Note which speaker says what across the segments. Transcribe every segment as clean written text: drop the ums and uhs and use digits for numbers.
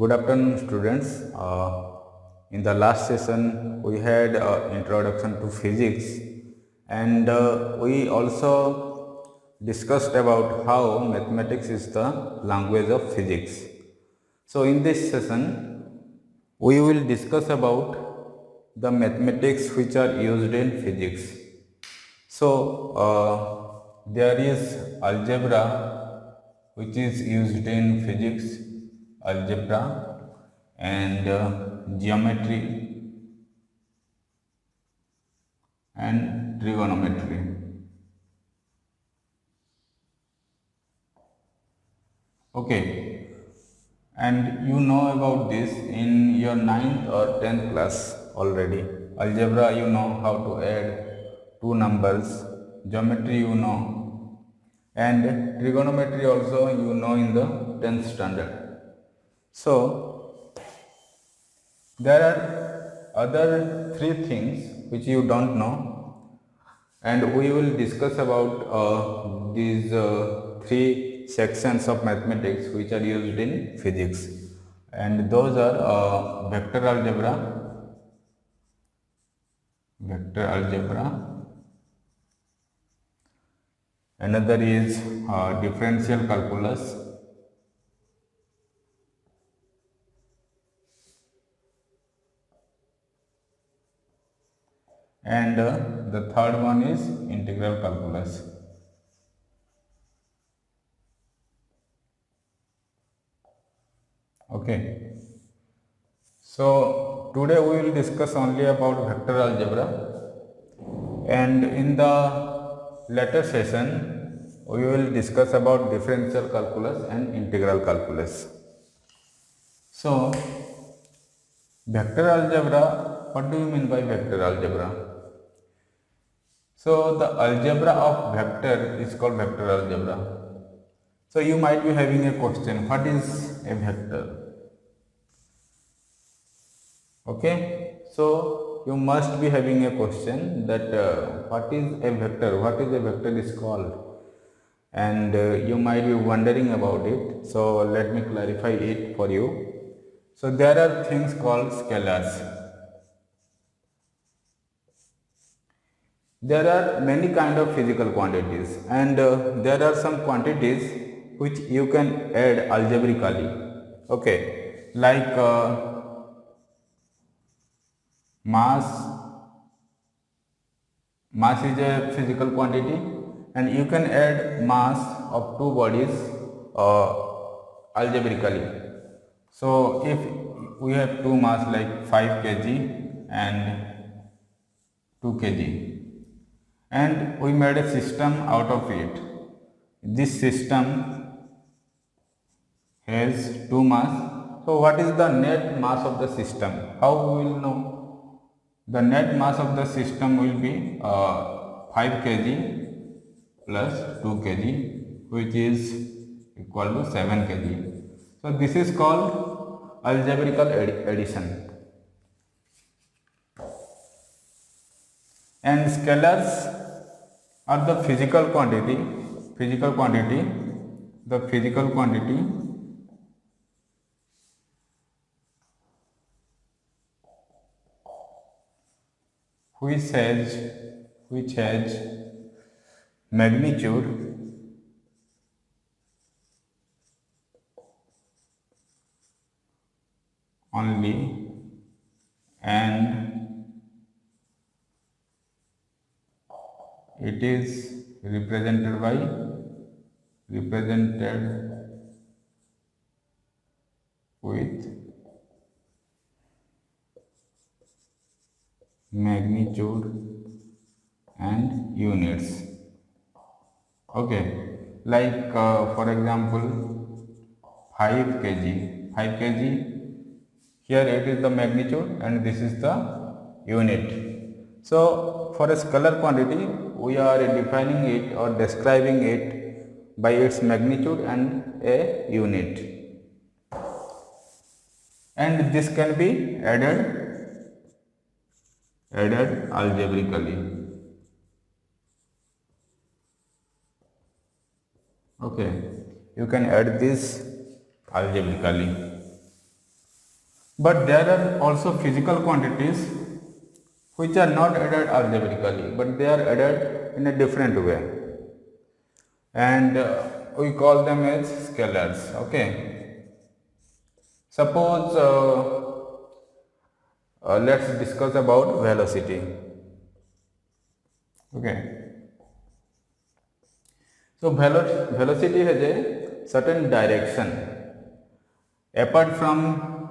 Speaker 1: Good afternoon, students. In the last session, we had introduction to physics, and we also discussed about how mathematics is the language of physics. So, in this session, we will discuss about the mathematics which are used in physics. So, there is algebra which is used in physics, algebra, and geometry and trigonometry. Okay, and you know about this in your 9th or 10th class already. Algebra, you know how to add two numbers. Geometry, you know, and trigonometry also you know in the 10th standard. So, there are other three things which you don't know, and we will discuss about these three sections of mathematics which are used in physics, and those are vector algebra, another is differential calculus, and the third one is integral calculus. Okay, so today we will discuss only about vector algebra, and in the later session we will discuss about differential calculus and integral calculus. So, vector algebra, what do you mean by vector algebra? So, the algebra of vector is called vector algebra. So, you might be having a question, what is a vector? Okay, so you must be having a question that what is a vector is called, and you might be wondering about it. So, let me clarify it for you. So, there are things called scalars. There are many kind of physical quantities, and there are some quantities which you can add algebraically. Okay, like mass is a physical quantity, and you can add mass of two bodies algebraically. So, if we have two mass like 5 kg and 2 kg, and we made a system out of it. This system has two mass. So, what is the net mass of the system? How we will know? The net mass of the system will be 5 kg plus 2 kg, which is equal to 7 kg. So, this is called algebraical addition. And scalars are the physical quantity which has magnitude only, and it is represented with magnitude and units. Okay, like for example 5 kg, here it is the magnitude and this is the unit. So, for a scalar quantity we are defining it or describing it by its magnitude and a unit, and this can be added algebraically. Okay, you can add this algebraically. But there are also physical quantities which are not added algebraically, but they are added in a different way, and we call them as scalars. Okay, suppose let's discuss about velocity. Okay, so velocity has a certain direction. Apart from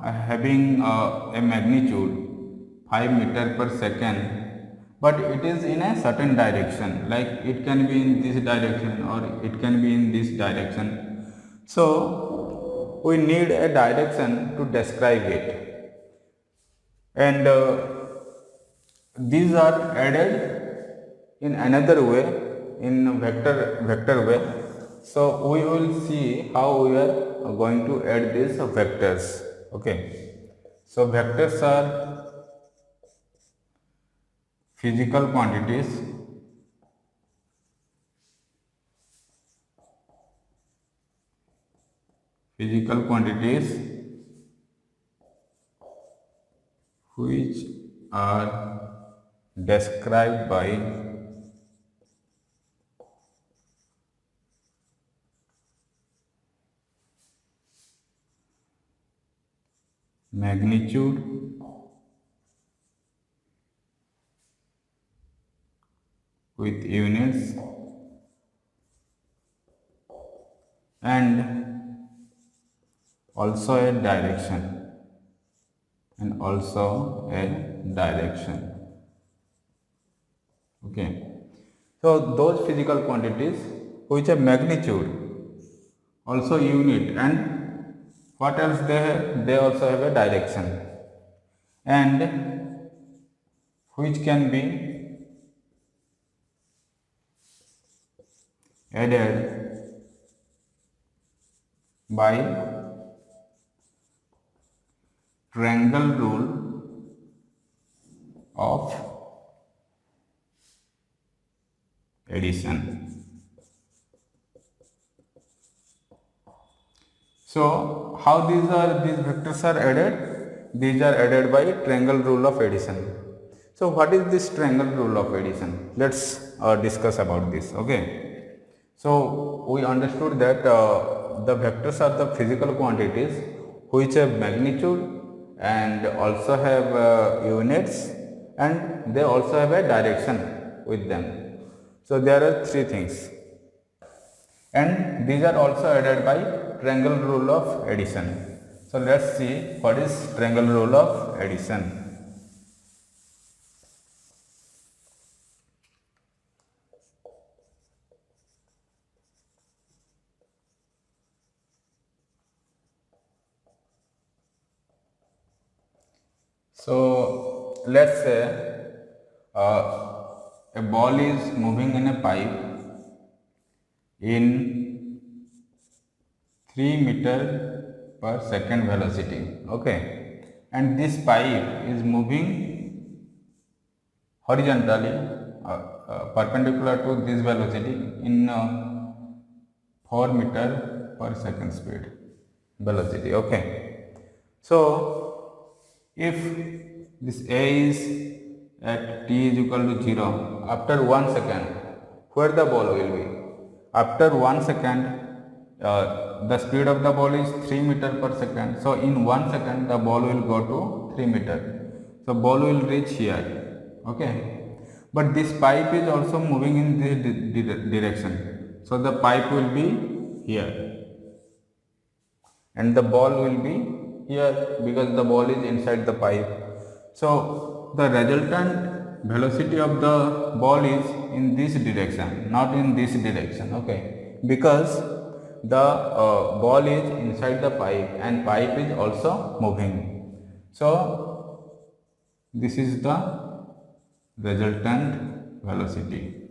Speaker 1: having a magnitude 5 meter per second, but it is in a certain direction, like it can be in this direction or it can be in this direction. So we need a direction to describe it, and these are added in another way, in vector way. So we will see how we are going to add these vectors. Okay, so vectors are physical quantities which are described by magnitude with units and also a direction, Okay, so those physical quantities which have magnitude, also unit, and what else they have? They also have a direction, and which can be added by triangle rule of addition. So how these vectors are added? These are added by triangle rule of addition. So what is this triangle rule of addition? Let's discuss about this. Okay, so we understood that the vectors are the physical quantities which have magnitude and also have units, and they also have a direction with them. So there are three things, and these are also added by triangle rule of addition. So let's see what is triangle rule of addition. So let's say a ball is moving in a pipe in 3 meter per second velocity. Okay, and this pipe is moving horizontally perpendicular to this velocity in 4 meter per second speed velocity. Okay, so if this A is at t is equal to 0, after 1 second, where the ball will be? After 1 second, the speed of the ball is 3 meter per second. So in 1 second, the ball will go to 3 meter. So ball will reach here. Okay, but this pipe is also moving in this direction. So the pipe will be here, and the ball will be here because the ball is inside the pipe. So the resultant velocity of the ball is in this direction, not in this direction. Okay, because the ball is inside the pipe and pipe is also moving. So this is the resultant velocity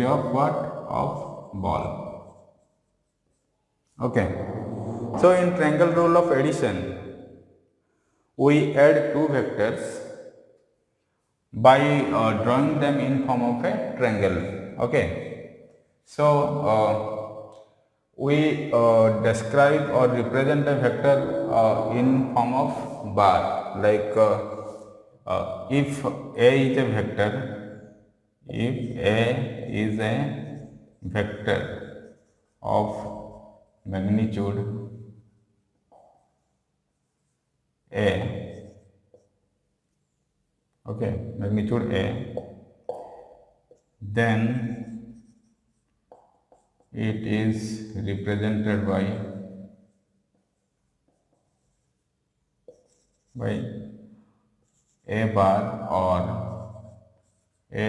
Speaker 1: of what? Of ball. Okay, so in triangle rule of addition, we add two vectors by drawing them in form of a triangle. Okay, so we describe or represent a vector in form of bar, like if A is a vector, if A is a vector of magnitude A, okay, magnitude A, then it is represented by A bar, or A,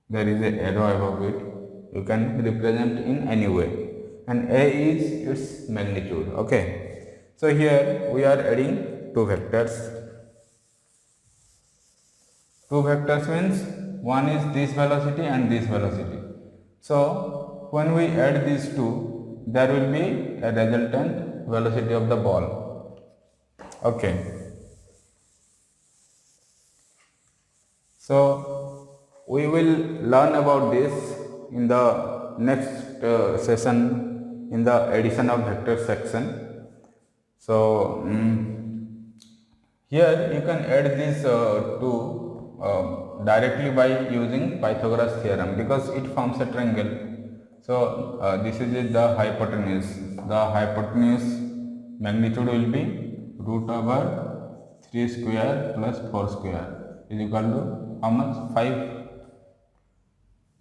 Speaker 1: there is a arrow above it, you can represent in any way, and A is its magnitude. Okay, so here we are adding two vectors. Two vectors means one is this velocity and this velocity. So when we add these two, there will be a resultant velocity of the ball. Okay. So we will learn about this in the next session in the addition of vector section. So here you can add these two directly by using Pythagoras theorem, because it forms a triangle. So this is the hypotenuse. The hypotenuse magnitude will be root over 3 square plus 4 square is equal to how much? 5.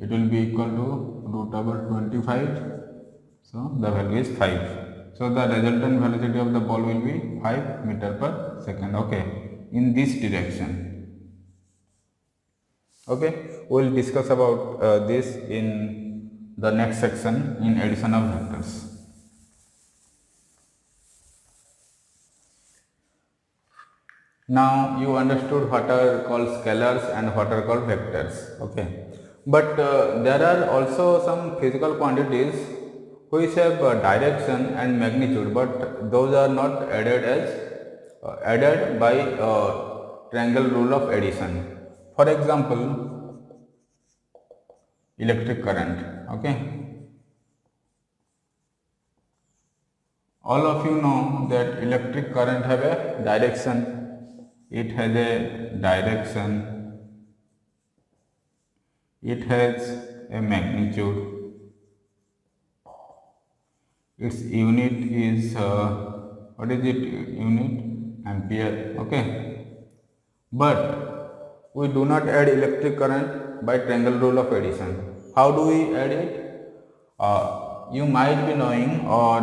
Speaker 1: It will be equal to root over 25. So the value is 5. So the resultant velocity of the ball will be 5 meter per second. Okay, in this direction. Okay, we will discuss about this in the next section in addition of vectors. Now you understood what are called scalars and what are called vectors. Okay, but there are also some physical quantities which have direction and magnitude, but those are not added as added by triangle rule of addition. For example, electric current. Okay, all of you know that electric current have a direction. It has a direction, it has a magnitude, its unit is what is it unit? Ampere. Okay, but we do not add electric current by triangle rule of addition. How do we add it? You might be knowing, or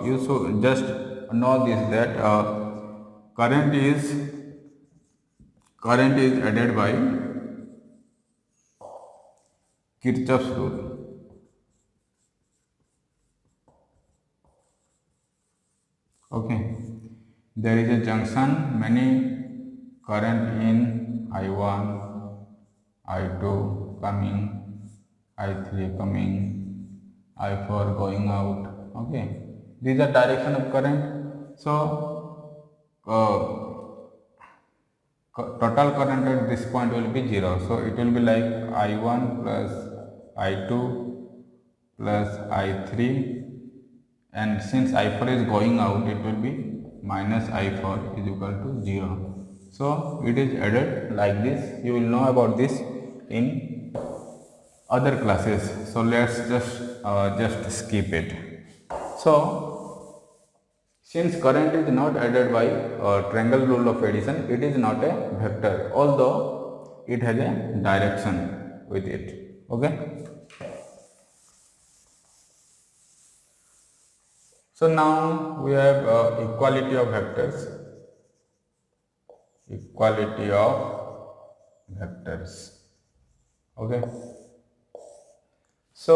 Speaker 1: you should just know this, that current is added by Kirchhoff's rule. Okay, there is a junction, many current in I1, I2 coming, I3 coming, I4 going out. Okay, these are direction of current. So total current at this point will be 0. So it will be like I1 plus I2 plus I3, and since I4 is going out, it will be minus I4 is equal to 0. So it is added like this. You will know about this in other classes. So let's just skip it. So since current is not added by triangle rule of addition, it is not a vector, although it has a direction with it. Okay. So now we have equality of vectors. Equality of vectors. Okay. So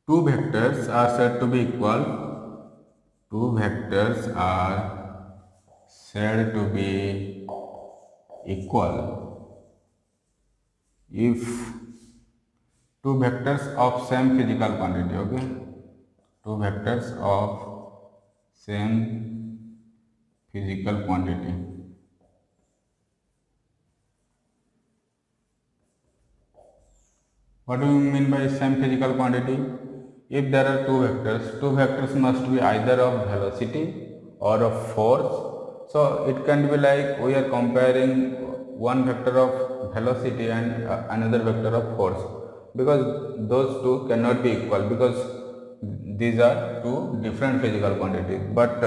Speaker 1: two vectors are said to be equal. Two vectors are said to be equal if two vectors of same physical quantity. Okay, two vectors of same physical quantity. What do you mean by same physical quantity? If there are two vectors must be either of velocity or of force. So it can be like we are comparing one vector of velocity and another vector of force, because those two cannot be equal, because these are two different physical quantities. But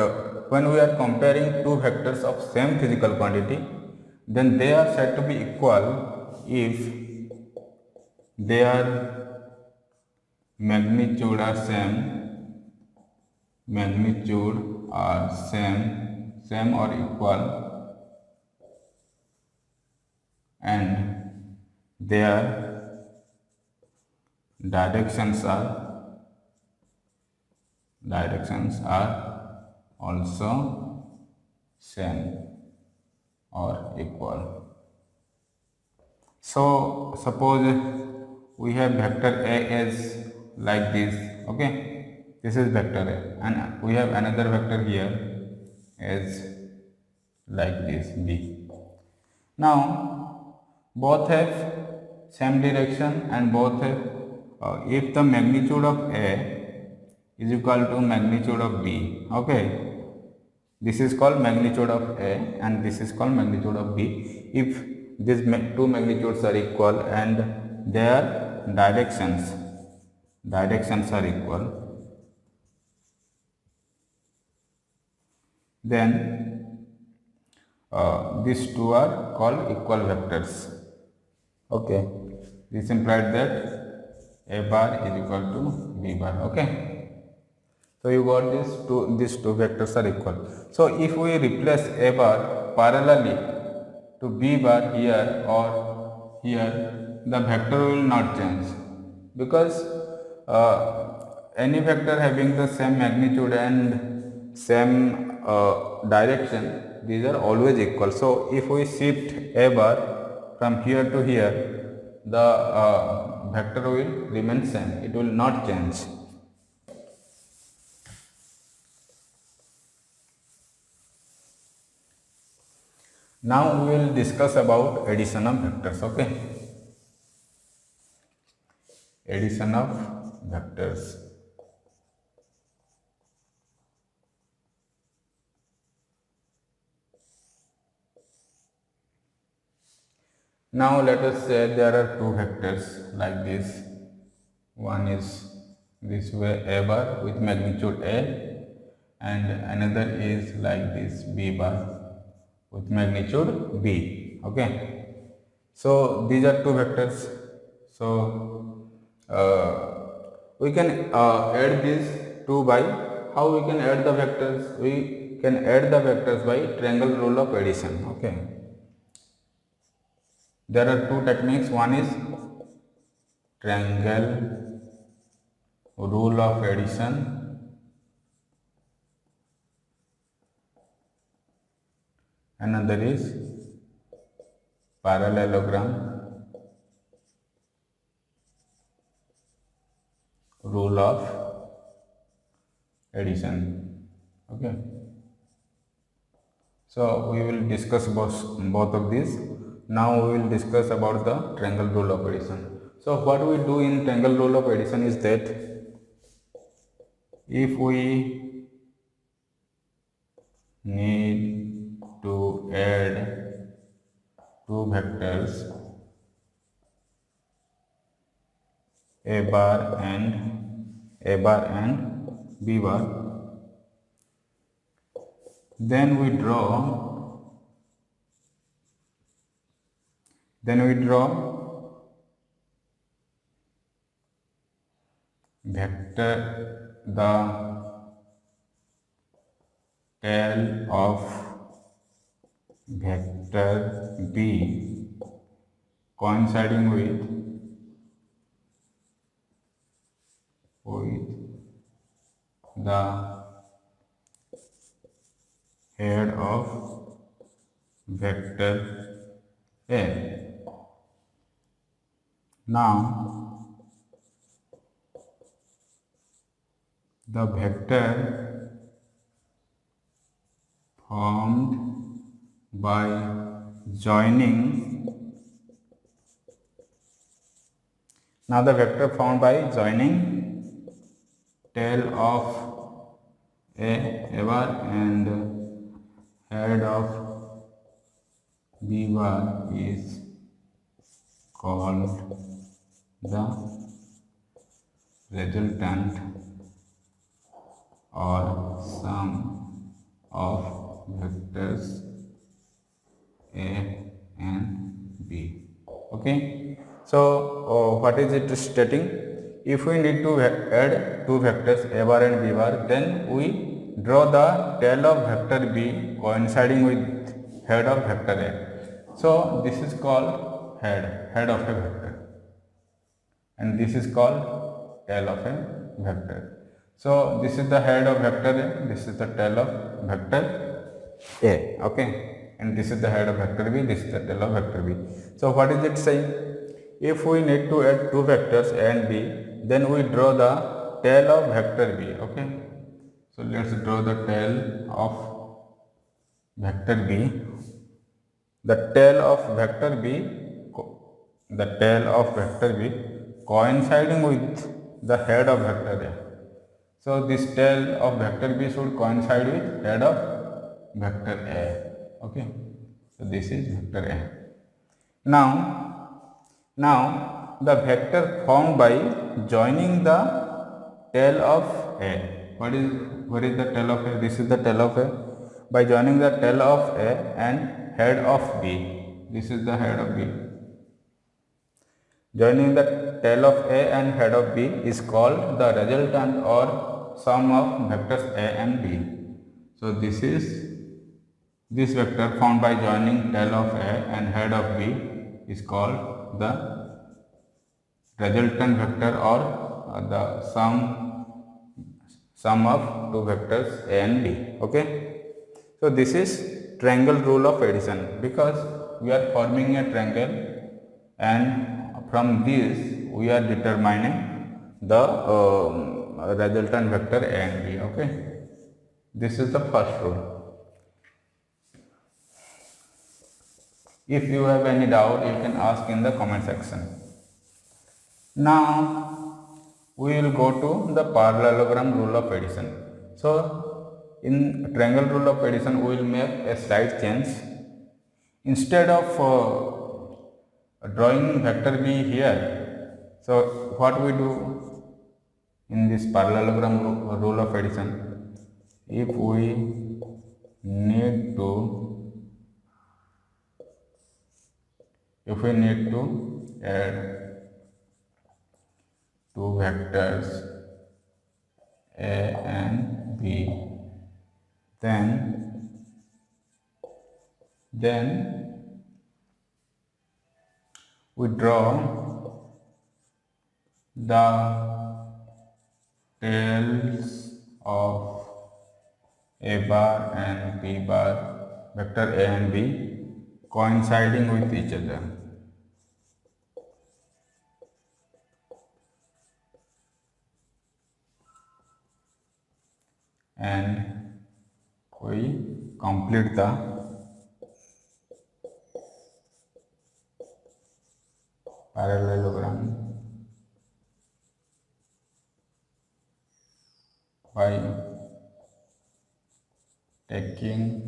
Speaker 1: when we are comparing two vectors of same physical quantity, then they are said to be equal if their magnitude are same or equal, and their directions are also same or equal. So suppose we have vector A as like this, okay, this is vector A, and we have another vector here as like this B. Now both have same direction and both have if the magnitude of A is equal to magnitude of B, okay, this is called magnitude of A and this is called magnitude of B. If these two magnitudes are equal and their directions are equal, then these two are called equal vectors. Okay, this implies that A bar is equal to B bar. Okay. So you got these two vectors are equal. So if we replace A bar parallelly to B bar here or here, the vector will not change, because any vector having the same magnitude and same direction, these are always equal. So if we shift A bar from here to here, the vector will remain same, it will not change. Now we will discuss about addition of vectors, okay? Addition of vectors. Now let us say there are two vectors like this. One is this way A bar with magnitude A, and another is like this B bar with magnitude B, okay? So these are two vectors. So we can add these two by, how we can add the vectors? We can add the vectors by triangle rule of addition, okay? There are two techniques. One is triangle rule of addition, another is parallelogram rule of addition, okay? So we will discuss both of these. Now we will discuss about the triangle rule of addition. So what we do in triangle rule of addition is that if we need to add two vectors A bar and B bar, then we draw vector, the tail of vector B coinciding with the head of vector A. Now the vector formed by joining Now the vector found by joining tail of A bar and head of B bar is called the resultant or sum of vectors A and B. Okay. So what is it stating? If we need to add two vectors A bar and B bar, then we draw the tail of vector B coinciding with head of vector A. So this is called head of a vector, and this is called tail of a vector. So this is the head of vector A, this is the tail of vector A, okay, and this is the head of vector B, this is the tail of vector B. So what is it saying? If we need to add two vectors A and B, then we draw the tail of vector B, okay. So let's draw the tail of vector B. The tail of vector B coinciding with the head of vector A. So this tail of vector B should coincide with head of vector A. Okay. So this is vector A. Now the vector formed by joining the tail of A. What is the tail of A? This is the tail of A. By joining the tail of A and head of B. This is the head of B. Joining the tail of A and head of B is called the resultant or sum of vectors A and B. So this vector found by joining tail of A and head of B is called the resultant vector or the sum of two vectors A and B. Okay. So this is triangle rule of addition, because we are forming a triangle and from this we are determining the resultant vector A and B. Okay. This is the first rule. If you have any doubt, you can ask in the comment section. Now we will go to the parallelogram rule of addition. So in triangle rule of addition we will make a slight change. Instead of drawing vector B here, so what we do in this parallelogram rule of addition, if we need to add two vectors A and B, then we draw the tails of A bar and B bar, vector A and B, coinciding with each other. And we complete the parallelogram by taking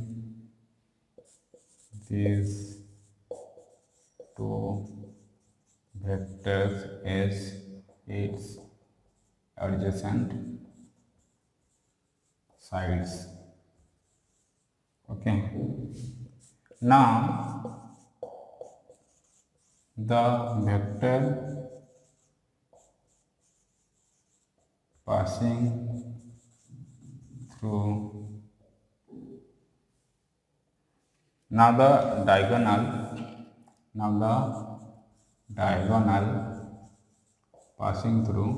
Speaker 1: these two vectors as its adjacent sides. Okay. Now the vector passing through the diagonal passing through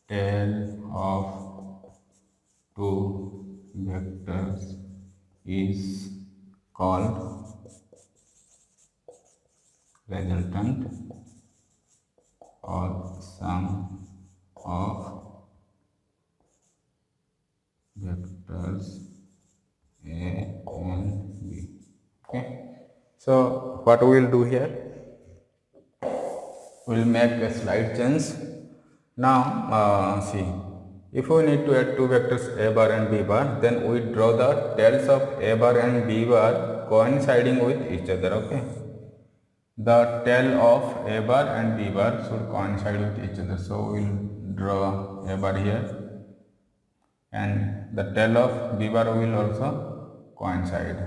Speaker 1: tail of two vectors is called resultant or sum of vectors A and B. Okay. So what we will do here, we will make a slight change. Now see, if we need to add two vectors a bar and b bar, then we draw the tails of a bar and b bar coinciding with each other. Okay, the tail of a bar and b bar should coincide with each other. So we will draw a bar here, and the tail of b bar will also coincide.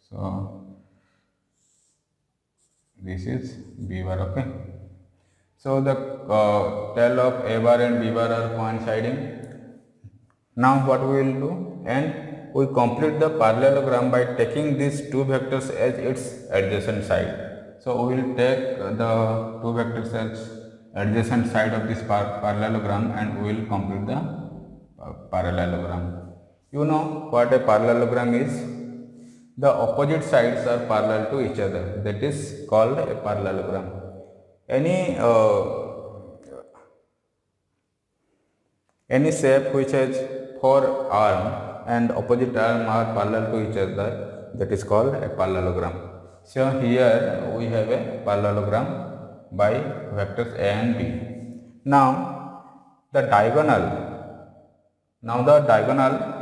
Speaker 1: So this is b bar. Okay, so the tail of a bar and b bar are coinciding. Now what we will do, and we complete the parallelogram by taking these two vectors as its adjacent side. So we will take the two vectors as adjacent side of this parallelogram, and we will complete the parallelogram. You know what a parallelogram is? The opposite sides are parallel to each other. That is called a parallelogram. Any shape which has four arms and opposite arm are parallel to each other, that is called a parallelogram. So here we have a parallelogram by vectors a and b. Now the diagonal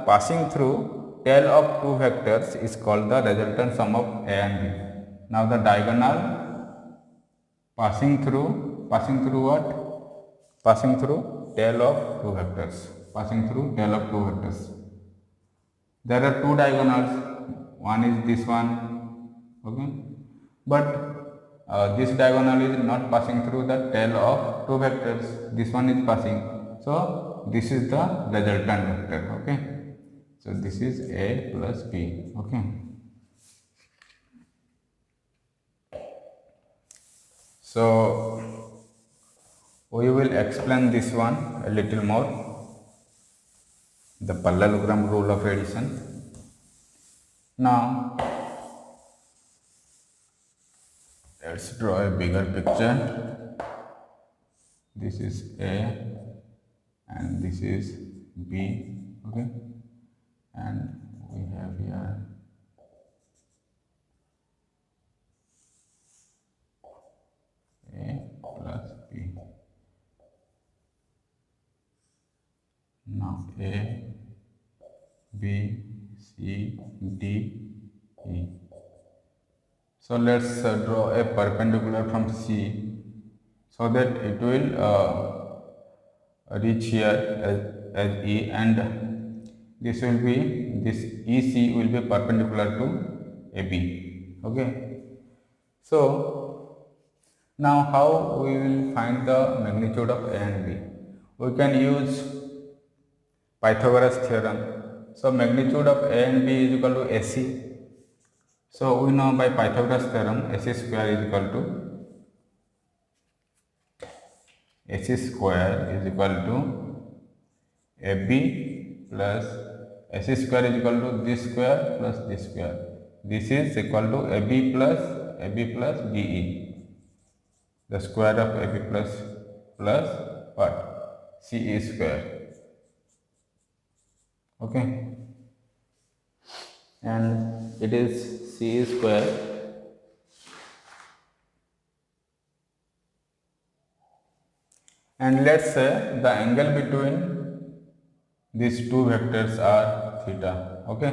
Speaker 1: passing through tail of two vectors is called the resultant sum of a and b. Now the diagonal passing through what? Passing through tail of two vectors. There are two diagonals. One is this one. Okay, but this diagonal is not passing through the tail of two vectors. This one is passing. So this is the resultant vector. Okay, so this is a plus b. Okay, so we will explain this one a little more, the parallelogram rule of addition. Now let's draw a bigger picture. This is a and this is b. Okay, and we have here a plus b. Now a, b, c, d, e. So let's draw a perpendicular from c, so that it will reach here as e, and this EC will be perpendicular to AB. Okay. So now how we will find the magnitude of A and B? We can use Pythagoras theorem. So magnitude of A and B is equal to AC. So we know by Pythagoras theorem AC square is equal to AB plus AC square is equal to this square plus this square. This is equal to AB plus BE. The square of AB plus what? CE square. Okay. And it is CE square and let's say the angle between these two vectors are theta. Okay,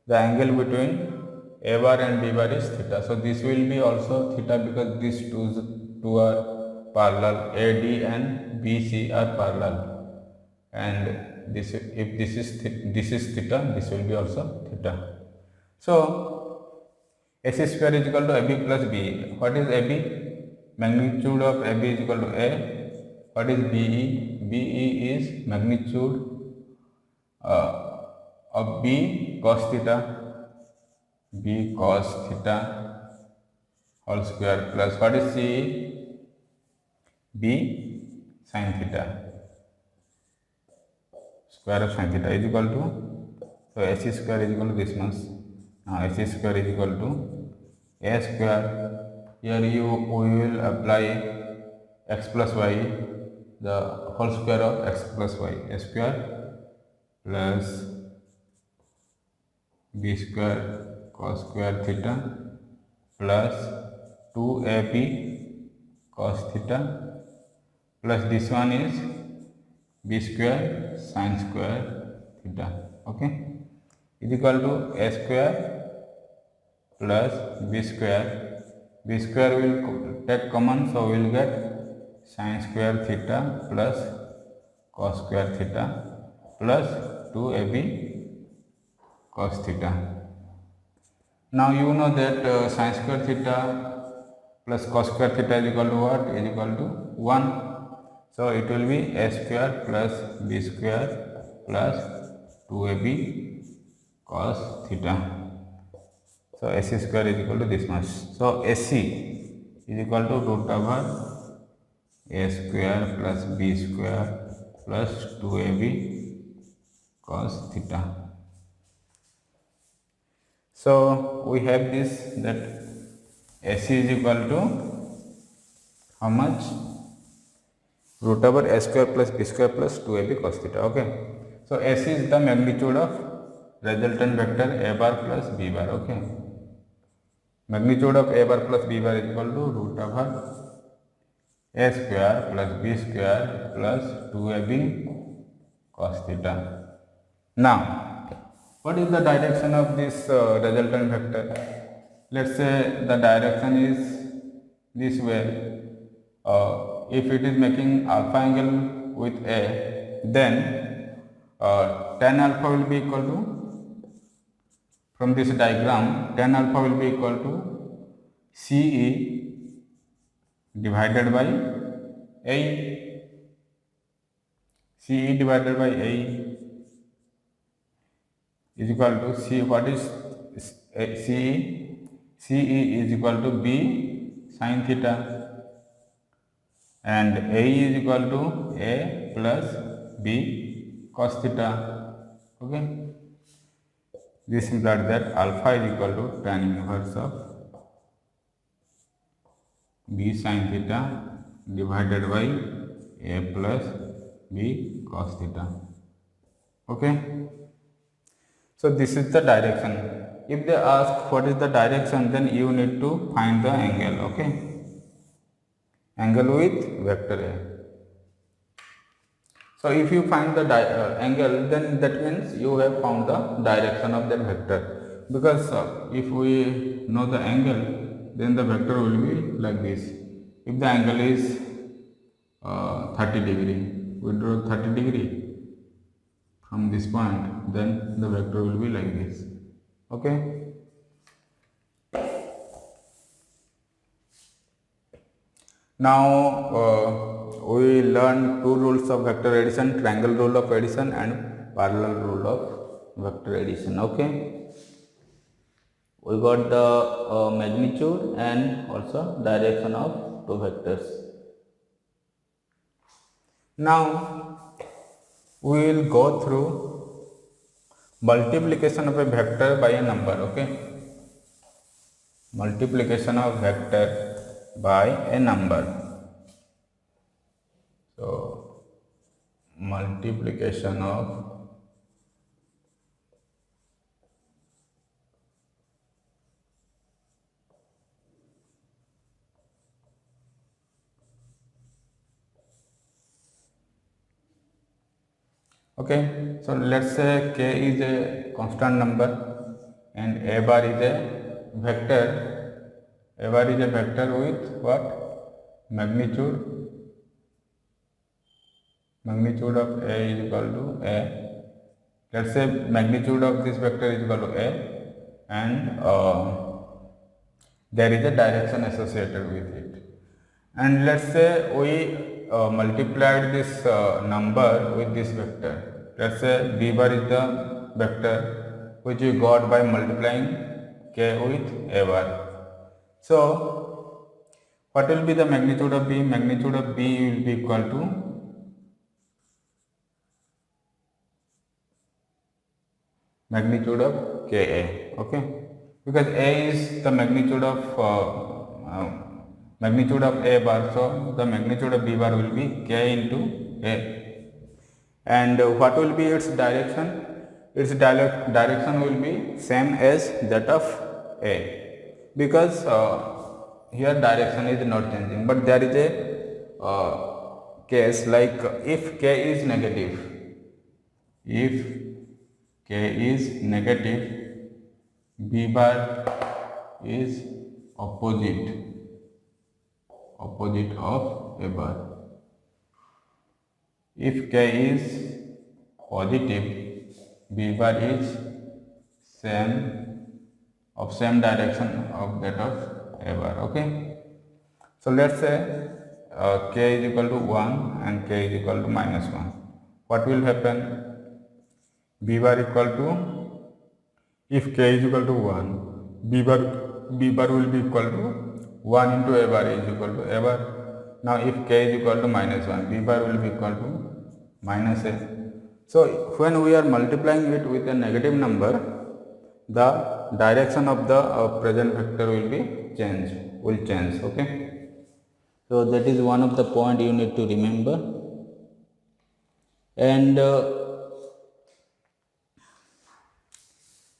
Speaker 1: the angle between A bar and B bar is theta. So this will be also theta because these two are parallel. AD and BC are parallel, and this if this is theta, this will be also theta. So AC square is equal to AB plus BE. What is AB? Magnitude of AB is equal to A. What is BE? BE is magnitude of B cos theta, whole square plus what is CE? B sin theta, square of sin theta is equal to, so AC square is equal to this much. Now AC square is equal to A square. Here we will apply x plus y, the whole square of x plus y, a square plus b square cos square theta plus 2ab cos theta plus this one is b square sin square theta, okay, is equal to a square plus b square. B square will take common, so we will get sin square theta plus cos square theta plus 2ab cos theta. Now you know that sin square theta plus cos square theta is equal to what? Is equal to 1. So it will be a square plus b square plus 2ab cos theta. So AC square is equal to this much. So AC is equal to root over a square plus b square plus 2ab cos theta. So we have this, that AC is equal to how much? Root over a square plus b square plus 2ab cos theta. Okay. So AC is the magnitude of resultant vector a bar plus b bar. Okay. Magnitude of a bar plus b bar is equal to root over a square plus b square plus 2ab cos theta. Now, what is the direction of this resultant vector? Let's say the direction is this way. If it is making alpha angle with A, then tan alpha will be equal to, from this diagram, tan alpha will be equal to CE divided by A. CE divided by A is equal to C. What is CE? CE is equal to B sin theta, and A is equal to A plus B cos theta. Okay. This implies that alpha is equal to tan inverse of B sin theta divided by A plus B cos theta. Okay. So this is the direction. If they ask what is the direction, then you need to find the angle. Okay. Angle with vector A. So if you find the angle, then that means you have found the direction of that vector. Because if we know the angle, then the vector will be like this. If the angle is 30 degree, we draw 30 degree from this point, then the vector will be like this. Okay. Now we learn two rules of vector addition: triangle rule of addition and parallel rule of vector addition. Okay. We got the magnitude and also direction of two vectors. Now we will go through multiplication of a vector by a number. Okay. Multiplication of vector by a number. So multiplication of okay. So let's say k is a constant number and a bar is a vector. A bar is a vector with what? Magnitude. Magnitude of A is equal to A. Let's say magnitude of this vector is equal to A, and there is a direction associated with it. And let's say we multiplied this number with this vector. Let's say b bar is the vector which we got by multiplying k with a bar. So what will be the magnitude of b? Magnitude of b will be equal to magnitude of Ka. Okay, because A is the magnitude of A bar, so the magnitude of B bar will be K into A. And what will be its direction? Its direction will be same as that of A. because here direction is not changing, but there is a case like if k is negative, if k is negative, b bar is opposite of a bar. If k is positive, b bar is same direction of that of a bar. Okay, so let's say k is equal to 1 and k is equal to minus 1. What will happen? B bar equal to, if k is equal to 1, b bar will be equal to 1 into a bar is equal to a bar. Now if k is equal to minus 1, b bar will be equal to minus a. So when we are multiplying it with a negative number, the direction of the present vector will change. Okay, so that is one of the point you need to remember. And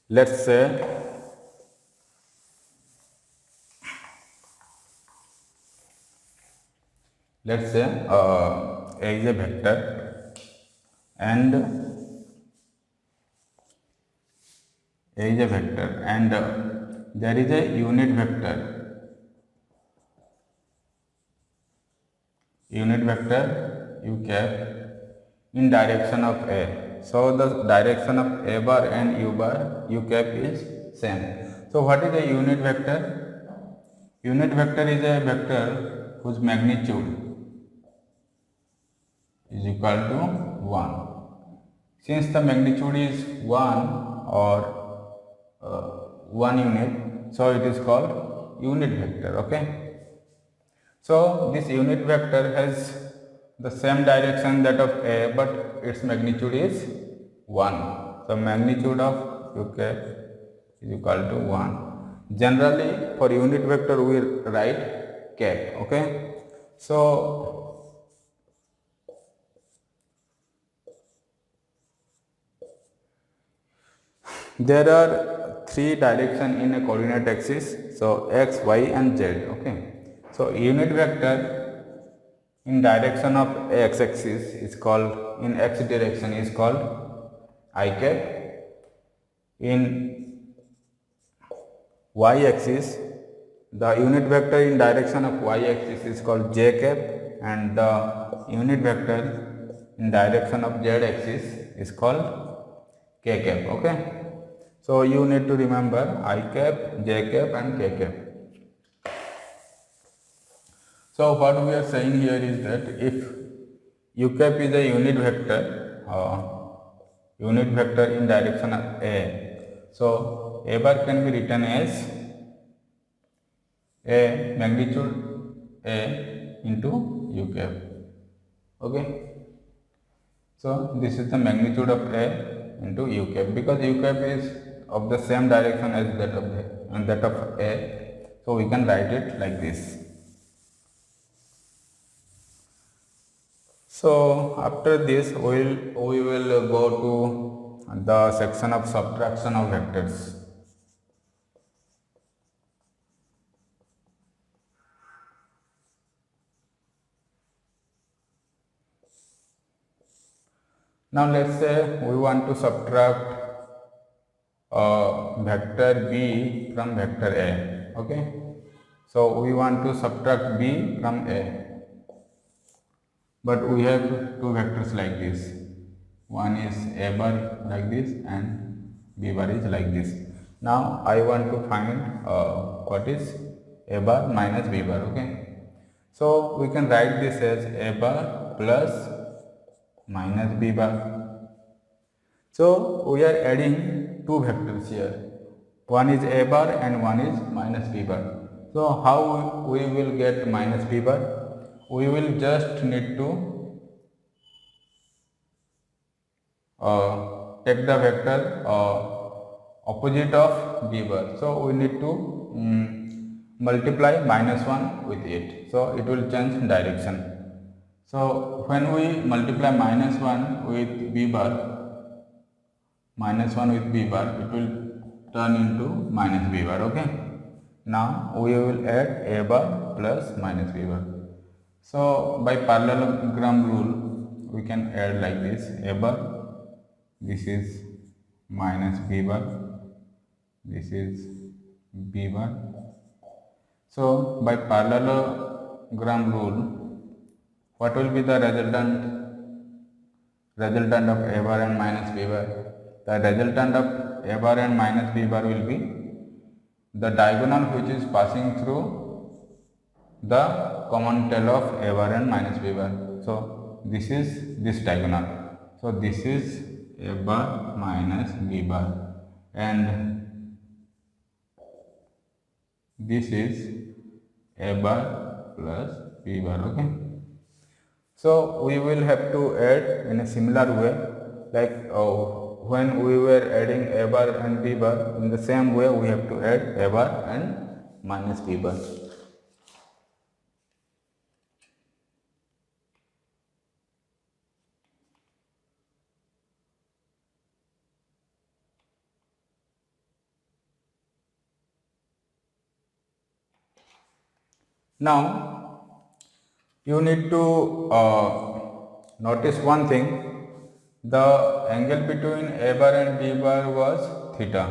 Speaker 1: let's say A is a vector and there is a unit vector u cap in direction of A. So the direction of A bar and u cap is same. So what is a unit vector? Unit vector is a vector whose magnitude is equal to 1. Since the magnitude is 1 or 1 unit, so it is called unit vector. Okay, so this unit vector has the same direction that of A, but its magnitude is 1. So magnitude of u cap is equal to 1. Generally for unit vector we write cap. Okay, so there are 3 directions in a coordinate axis, so x, y and z. Okay, so unit vector in direction of x axis is called, in x direction is called I cap. In y axis, the unit vector in direction of y axis is called j cap, and the unit vector in direction of z axis is called k cap. Okay, so you need to remember I cap, j cap and k cap. So what we are saying here is that if u cap is a unit vector in direction of A, so A bar can be written as A magnitude A into u cap. Okay, so this is the magnitude of A into u cap, because u cap is of the same direction as that of A, so we can write it like this. So after this we will go to the section of subtraction of vectors. Now let's say we want to subtract vector b from vector A. Okay, so we want to subtract b from A, but we have 2 vectors like this. One is A bar like this and B bar is like this. Now I want to find what is A bar minus B bar. Okay, so we can write this as A bar plus minus B bar. So we are adding 2 vectors here. One is A bar and one is minus B bar. So how we will get minus B bar? We will just need to take the vector opposite of B bar. So we need to multiply minus 1 with it. So it will change direction. So when we multiply minus 1 with B bar, it will turn into minus B bar. Okay. Now we will add a bar plus minus b bar. So by parallelogram rule we can add like this: a bar, this is minus b bar, this is b bar. So by parallelogram rule, what will be the resultant of a bar and minus b bar? The resultant of a bar and minus b bar will be the diagonal which is passing through the common tail of a bar and minus b bar. So this is this diagonal. So this is a bar minus b bar, and this is a bar plus b bar. Okay. So we will have to add in a similar way, like when we were adding a bar and b bar, in the same way we have to add a bar and minus b bar. Now you need to notice one thing: the angle between a bar and b bar was theta.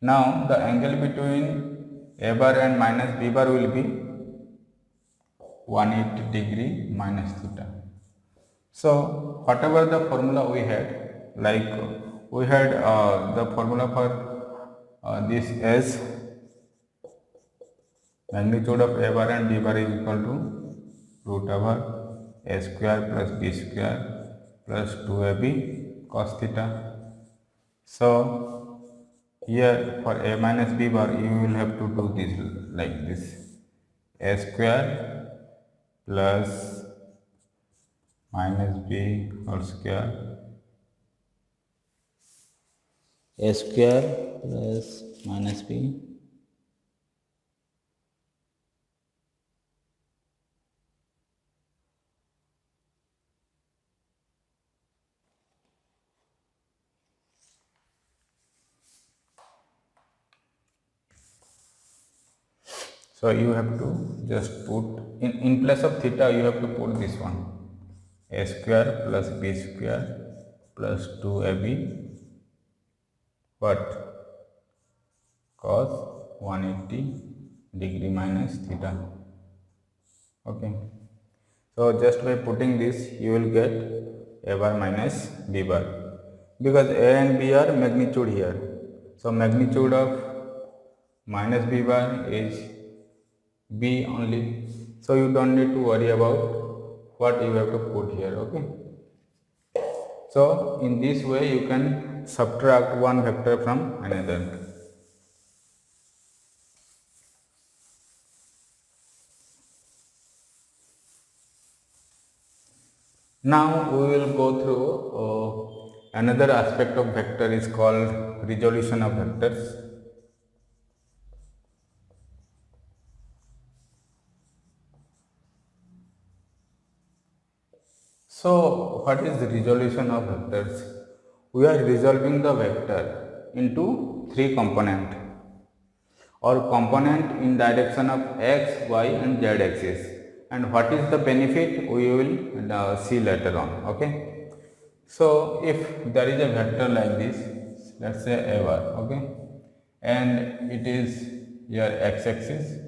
Speaker 1: Now the angle between a bar and minus b bar will be 180 degree minus theta. So whatever the formula we had, like we had the formula for this as magnitude of a bar and b bar is equal to root over a square plus b square plus 2ab cos theta. So here for a minus b bar you will have to do this like this: a square plus minus b whole square, a square plus minus b So you have to just put in place of theta, you have to put this one: a square plus b square plus 2ab what cos 180 degree minus theta. Okay. So just by putting this you will get a bar minus b bar, because a and b are magnitude here. So magnitude of minus b bar is b only, so you don't need to worry about what you have to put here. Okay. So in this way you can subtract one vector from another. Now we will go through another aspect of vector is called resolution of vectors. So what is the resolution of vectors? We are resolving the vector into three components, or component in direction of x, y and z axis, and what is the benefit we will see later on. Okay. So if there is a vector like this, let's say a bar, okay, and it is your x axis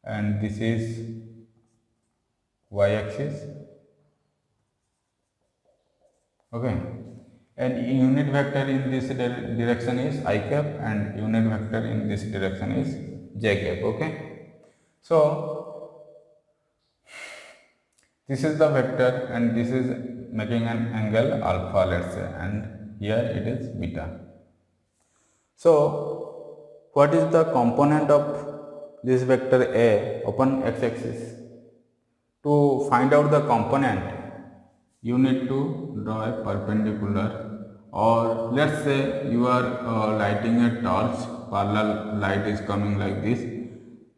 Speaker 1: and this is y axis, okay, and unit vector in this direction is I cap and unit vector in this direction is j cap. Okay. So this is the vector and this is making an angle alpha, let's say, and here it is beta. So what is the component of this vector A upon x axis? To find out the component, you need to draw a perpendicular, or let's say you are lighting a torch, parallel light is coming like this.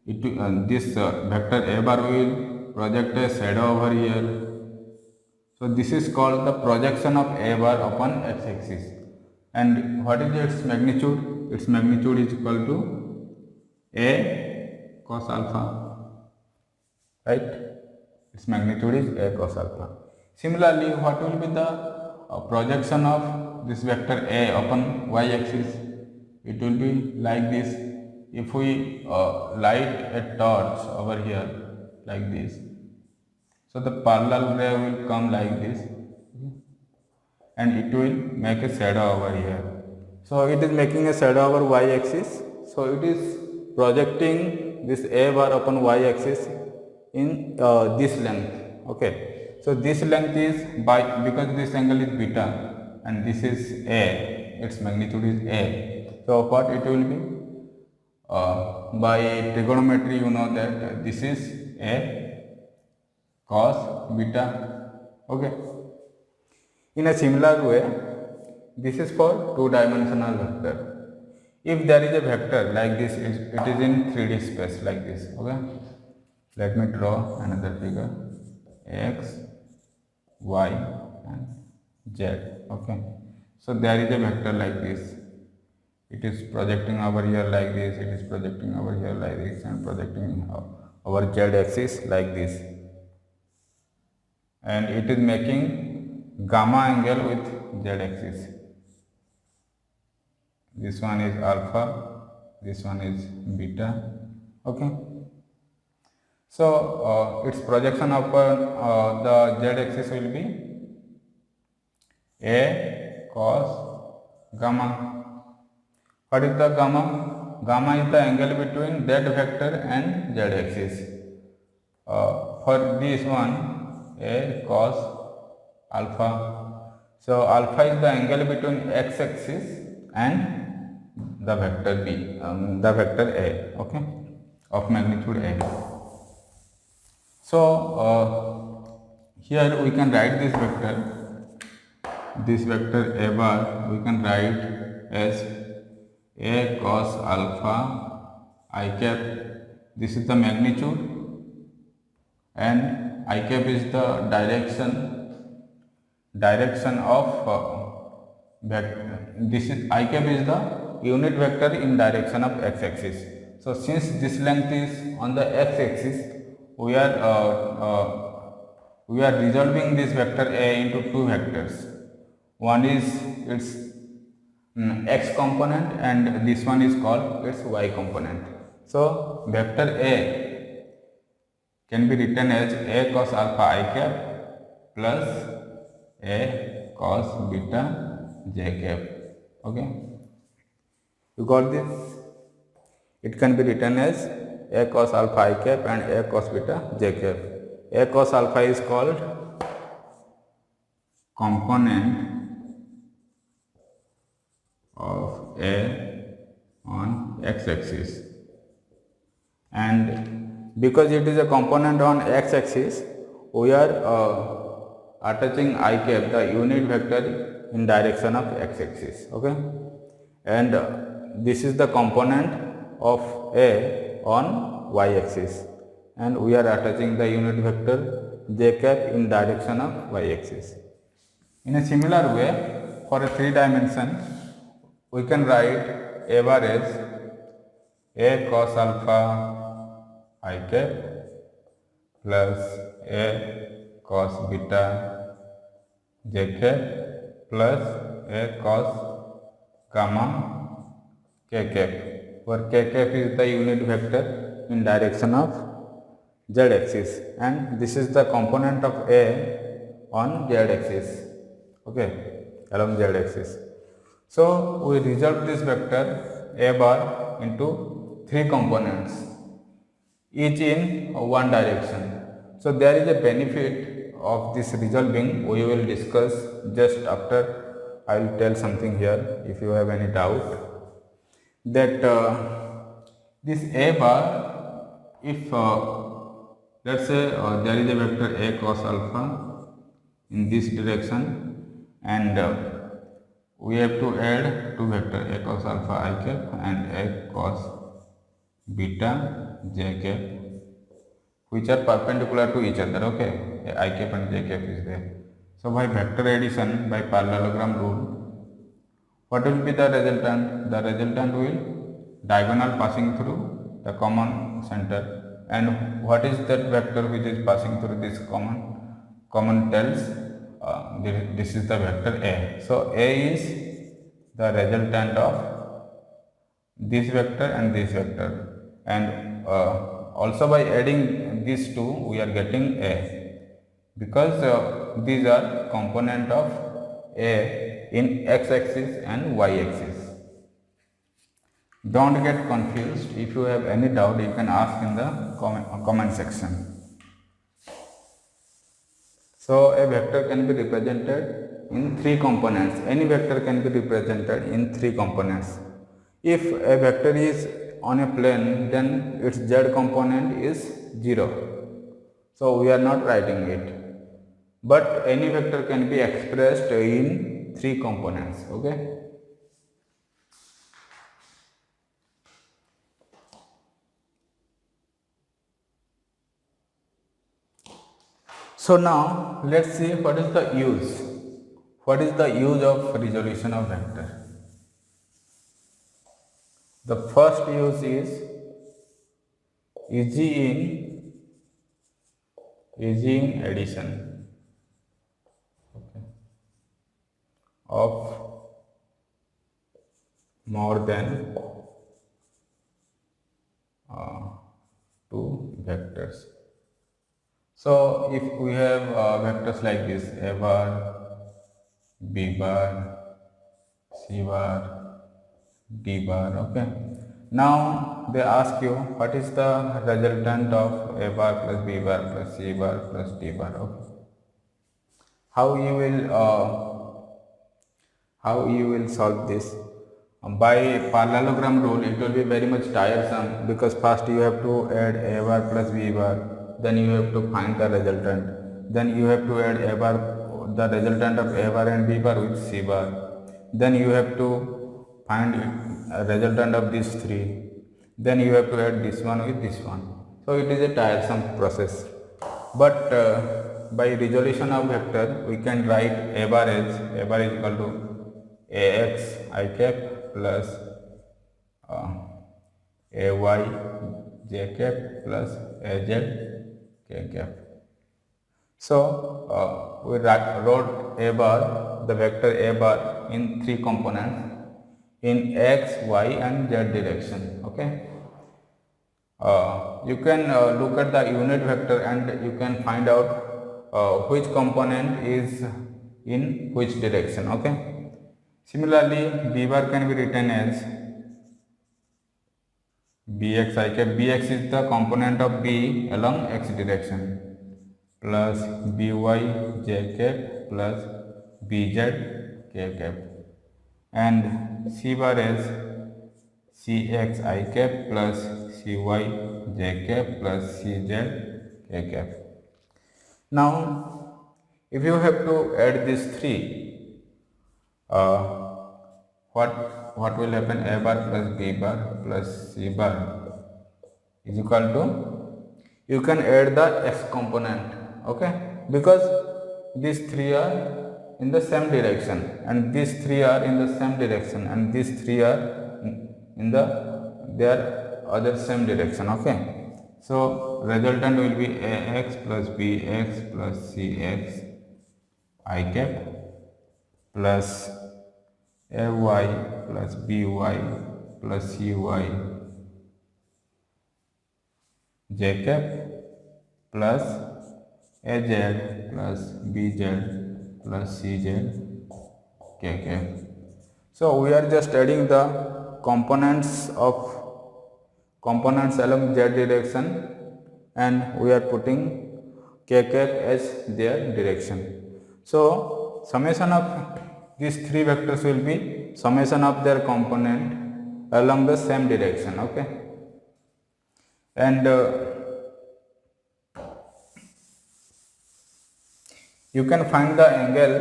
Speaker 1: This vector A bar will project a shadow over here. So this is called the projection of A bar upon x axis. And what is its magnitude? Its magnitude is equal to A cos alpha, right? Its magnitude is A cos alpha. Similarly, what will be the projection of this vector A upon y axis? It will be like this. If we light a torch over here like this, so the parallel ray will come like this, and it will make a shadow over here. So it is making a shadow over y axis. So it is projecting this A bar upon y axis in this length. Okay. So this length is because this angle is beta and this is A, its magnitude is A. So what it will be? By trigonometry you know that this is A cos beta. Okay. In a similar way, this is for two-dimensional vector. If there is a vector like this, it is in 3D space like this. Okay. Let me draw another figure. X, Y and Z. Okay. So there is a vector like this. It is projecting over here like this, it is projecting over here like this, and projecting over Z axis like this. And it is making gamma angle with Z axis. This one is alpha, this one is beta. Okay. So its projection upon the Z axis will be A cos gamma. What is the gamma? Gamma is the angle between that vector and Z axis. For this one, A cos alpha. So alpha is the angle between x axis and the vector B, the vector A, okay, of magnitude A. So here we can write this vector A bar we can write as A cos alpha I cap. This is the magnitude and I cap is the direction of vector. This is I cap is the unit vector in direction of x axis. So since this length is on the x axis, we are resolving this vector A into two vectors. One is its x component and this one is called its y component. So vector A can be written as A cos alpha I cap plus A cos beta j cap. Okay, you got this? It can be written as A cos alpha I cap and A cos beta j cap. A cos alpha is called component of A on x axis, and because it is a component on x axis, we are attaching I cap, the unit vector, in direction of x axis. Okay, and this is the component of A on y axis, and we are attaching the unit vector j cap in direction of y axis. In a similar way, for a 3 dimension, we can write A bar as A cos alpha I cap plus A cos beta j cap plus A cos gamma k cap, where k cap is the unit vector in direction of z axis, and this is the component of A on z axis. Okay, along z axis. So we resolve this vector A bar into 3 components, each in one direction. So there is a benefit of this resolving, we will discuss just after I will tell something here. If you have any doubt, that this A bar, if let us say there is a vector A cos alpha in this direction, and we have to add two vectors A cos alpha I cap and A cos beta j cap, which are perpendicular to each other. Okay, I cap and j cap is there. So by vector addition, by parallelogram rule, what will be the resultant? The resultant will diagonal passing through the common center, and what is that vector which is passing through this common tails? This is the vector A. So A is the resultant of this vector and this vector, and also by adding these two we are getting A, because these are component of A in x-axis and y-axis. Don't get confused. If you have any doubt, you can ask in the comment section. So a vector can be represented in three components. Any vector can be represented in three components. If a vector is on a plane, then its z component is 0. So we are not writing it. But any vector can be expressed in three components. Okay. So now let's see what is the use. What is the use of resolution of vector? The first use is easy in addition of more than two vectors. So if we have vectors like this, a bar, b bar, c bar, d bar, okay. Now they ask you what is the resultant of a bar plus b bar plus c bar plus d bar, okay. How you will solve this? By parallelogram rule, it will be very much tiresome, because first you have to add a bar plus b bar, then you have to find the resultant, then you have to add the resultant of a bar and b bar with c bar, then you have to find a resultant of these three, then you have to add this one with this one. So it is a tiresome process. But by resolution of vector, we can write a bar is equal to ax I cap plus ay j cap plus az k cap. So we wrote a bar, the vector a bar, in three components in x, y and z direction, okay. You can look at the unit vector and you can find out which component is in which direction, okay. Similarly, b bar can be written as bx I cap. Bx is the component of b along x direction, plus by j cap plus bz k cap, and c bar is cx I cap plus cy j cap plus cz k cap. Now, if you have to add these three, what will happen? A bar plus b bar plus c bar is equal to, you can add the x component, okay, because these three are in the same direction and these three are in the same direction and these three are in their other same direction, okay. So resultant will be ax plus bx plus cx I cap plus ay plus by plus cy j cap plus az plus bz plus cz k cap. So we are just adding the components along z direction and we are putting k cap as their direction. So summation of these three vectors will be summation of their component along the same direction, okay. And you can find the angle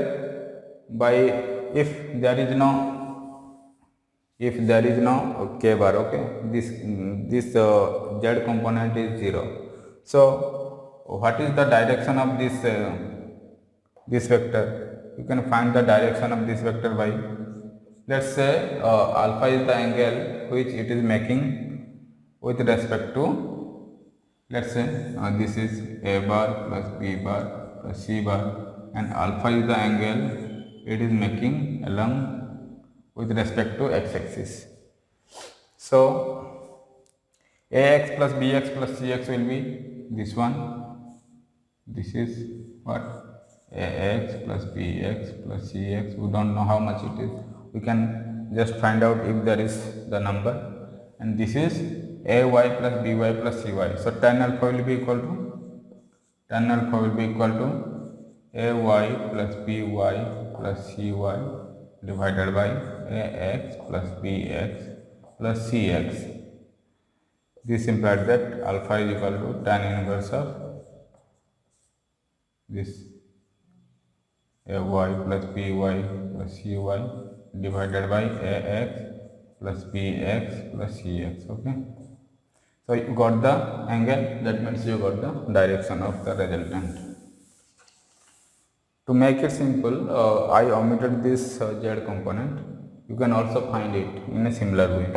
Speaker 1: by if there is no k bar, okay. This z component is 0. So what is the direction of this vector? You can find the direction of this vector by, let's say alpha is the angle which it is making with respect to, let's say this is a bar plus b bar plus c bar, and alpha is the angle it is making along with respect to x-axis. So ax plus bx plus cx will be this one. This is what? Ax plus bx plus cx. We don't know how much it is. We can just find out if there is the number. And this is ay plus by plus cy. So tan alpha will be equal to ay plus by plus cy divided by ax plus bx plus cx. This implies that alpha is equal to tan inverse of this ay plus by plus cy divided by ax plus bx plus cx. Okay. So you got the angle, that means you got the direction of the resultant. To make it simple, I omitted this z component. You can also find it in a similar way.